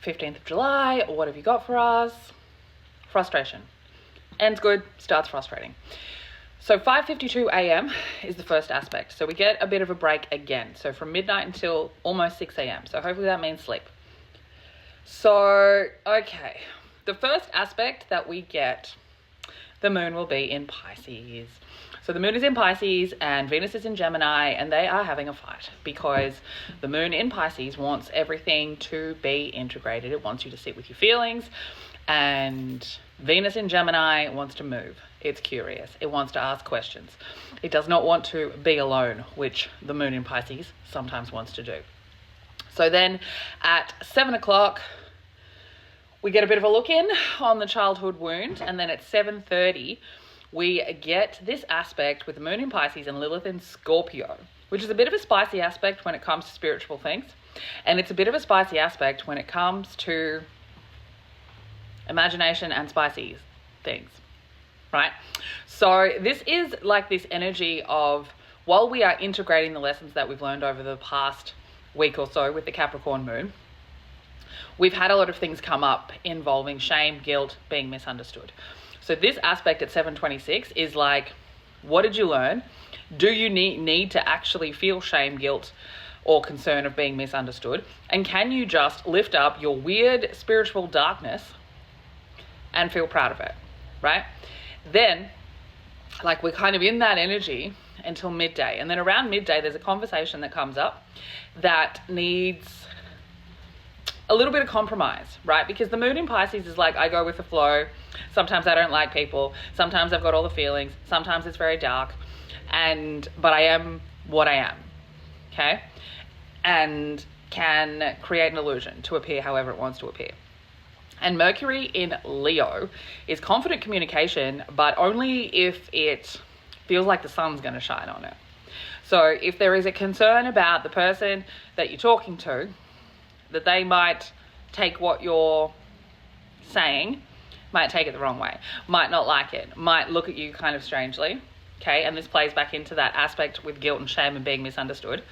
15th of July. What have you got for us? Frustration. Ends good, starts frustrating. So 5:52 a.m. is the first aspect. So we get a bit of a break again. So from midnight until almost 6 a.m. So hopefully that means sleep. So, okay. The first aspect that we get, the moon will be in Pisces. So the moon is in Pisces and Venus is in Gemini, and they are having a fight because the moon in Pisces wants everything to be integrated. It wants you to sit with your feelings, and Venus in Gemini wants to move. It's curious. It wants to ask questions. It does not want to be alone, which the moon in Pisces sometimes wants to do. So then at 7 o'clock, we get a bit of a look in on the childhood wound. And then at 7:30, we get this aspect with the moon in Pisces and Lilith in Scorpio, which is a bit of a spicy aspect when it comes to spiritual things. And it's a bit of a spicy aspect when it comes to imagination and spicy things, right? So this is like this energy of, while we are integrating the lessons that we've learned over the past week or so with the Capricorn moon, we've had a lot of things come up involving shame, guilt, being misunderstood. So this aspect at 7:26 is like, what did you learn? Do you need to actually feel shame, guilt, or concern of being misunderstood? And can you just lift up your weird spiritual darkness and feel proud of it, right? Then, like, we're kind of in that energy until midday. And then around midday, there's a conversation that comes up that needs a little bit of compromise, right? Because the moon in Pisces is like, I go with the flow. Sometimes I don't like people. Sometimes I've got all the feelings. Sometimes it's very dark. But I am what I am, okay? And can create an illusion to appear however it wants to appear. And Mercury in Leo is confident communication, but only if it feels like the sun's going to shine on it. So if there is a concern about the person that you're talking to, that they might take what you're saying, might take it the wrong way, might not like it, might look at you kind of strangely, okay? And this plays back into that aspect with guilt and shame and being misunderstood.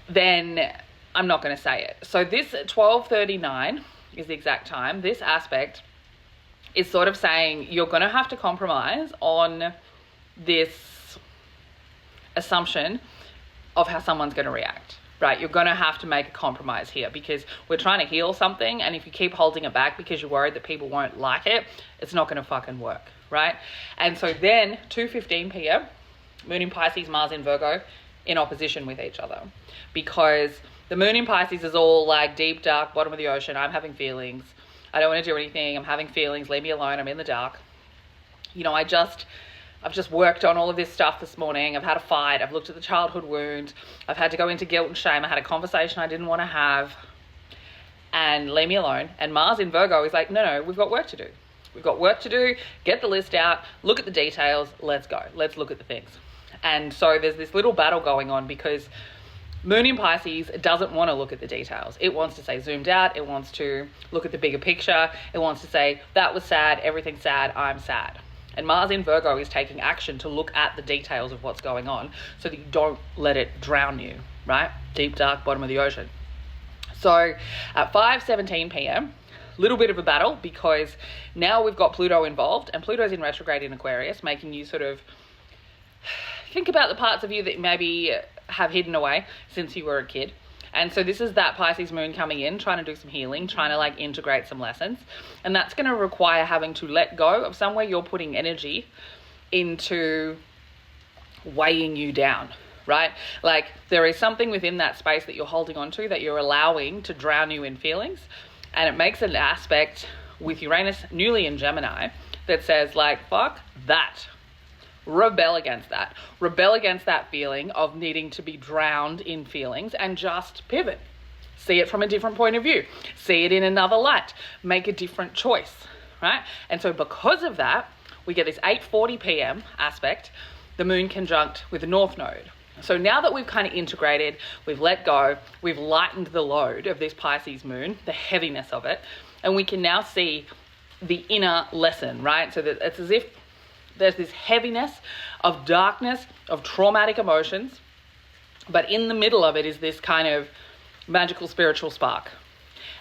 Then I'm not going to say it. So this 12:39 is the exact time. This aspect is sort of saying you're going to have to compromise on this assumption of how someone's going to react, right? You're going to have to make a compromise here because we're trying to heal something, and if you keep holding it back because you're worried that people won't like it, it's not going to fucking work, right? And so then 2:15 p.m, moon in Pisces, Mars in Virgo, in opposition with each other, because the moon in Pisces is all like deep, dark, bottom of the ocean. I'm having feelings. I don't want to do anything. I'm having feelings. Leave me alone. I'm in the dark. You know, I've just worked on all of this stuff this morning. I've had a fight. I've looked at the childhood wound. I've had to go into guilt and shame. I had a conversation I didn't want to have. And leave me alone. And Mars in Virgo is like, no, we've got work to do. We've got work to do. Get the list out. Look at the details. Let's go. Let's look at the things. And so there's this little battle going on because moon in Pisces doesn't want to look at the details. It wants to say zoomed out. It wants to look at the bigger picture. It wants to say, that was sad. Everything's sad. I'm sad. And Mars in Virgo is taking action to look at the details of what's going on so that you don't let it drown you, right? Deep, dark, bottom of the ocean. So at 5:17 p.m, little bit of a battle because now we've got Pluto involved, and Pluto's in retrograde in Aquarius, making you sort of think about the parts of you that maybe have hidden away since you were a kid. And so this is that Pisces moon coming in, trying to do some healing, trying to like integrate some lessons. And that's going to require having to let go of somewhere you're putting energy into weighing you down, right? Like there is something within that space that you're holding on to that you're allowing to drown you in feelings. And it makes an aspect with Uranus newly in Gemini that says like, fuck that. Rebel against that. Rebel against that feeling of needing to be drowned in feelings and just pivot. See it from a different point of view. See it in another light. Make a different choice, right? And so because of that, we get this 8:40 p.m. aspect, the moon conjunct with the North Node. So now that we've kind of integrated, we've let go, we've lightened the load of this Pisces moon, the heaviness of it, and we can now see the inner lesson, right? So that it's as if there's this heaviness of darkness, of traumatic emotions, but in the middle of it is this kind of magical spiritual spark.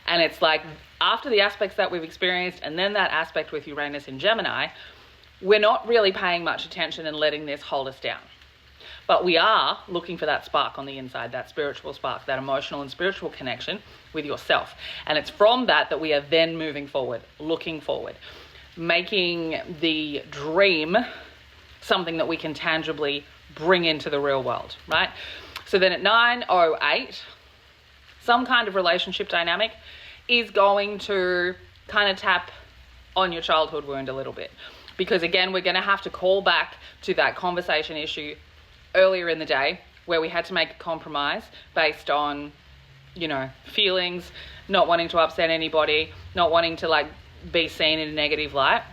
And it's like after the aspects that we've experienced and then that aspect with Uranus in Gemini, we're not really paying much attention and letting this hold us down. But we are looking for that spark on the inside, that spiritual spark, that emotional and spiritual connection with yourself. And it's from that we are then moving forward, looking forward, making the dream something that we can tangibly bring into the real world, right? So then at 9:08, some kind of relationship dynamic is going to kind of tap on your childhood wound a little bit. Because again, we're going to have to call back to that conversation issue earlier in the day where we had to make a compromise based on, you know, feelings, not wanting to upset anybody, not wanting to like be seen in a negative light.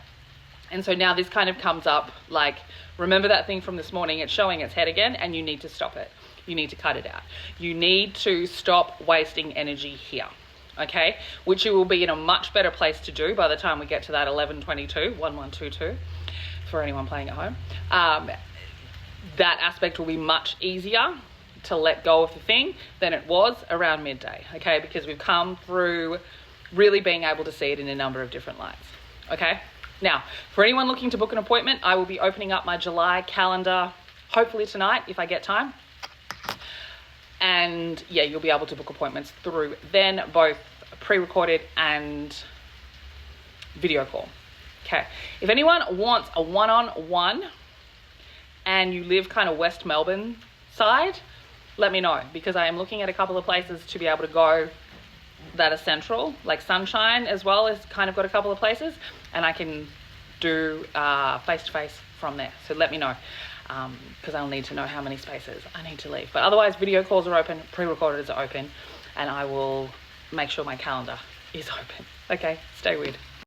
And so now this kind of comes up like, remember that thing from this morning, it's showing its head again, and you need to stop it. You need to cut it out. You need to stop wasting energy here, okay? Which you will be in a much better place to do by the time we get to that 1122 for anyone playing at home. That aspect will be much easier to let go of the thing than it was around midday, okay? Because we've come through really being able to see it in a number of different lights, okay? Now, for anyone looking to book an appointment, I will be opening up my July calendar, hopefully tonight if I get time. And yeah, you'll be able to book appointments through then, both pre-recorded and video call. Okay, if anyone wants a one-on-one and you live kind of West Melbourne side, let me know, because I am looking at a couple of places to be able to go that are central, like Sunshine as well has kind of got a couple of places, and I can do face-to-face from there. So let me know, because I'll need to know how many spaces I need to leave. But otherwise, video calls are open, pre-recorded are open, and I will make sure my calendar is open. Okay, stay weird.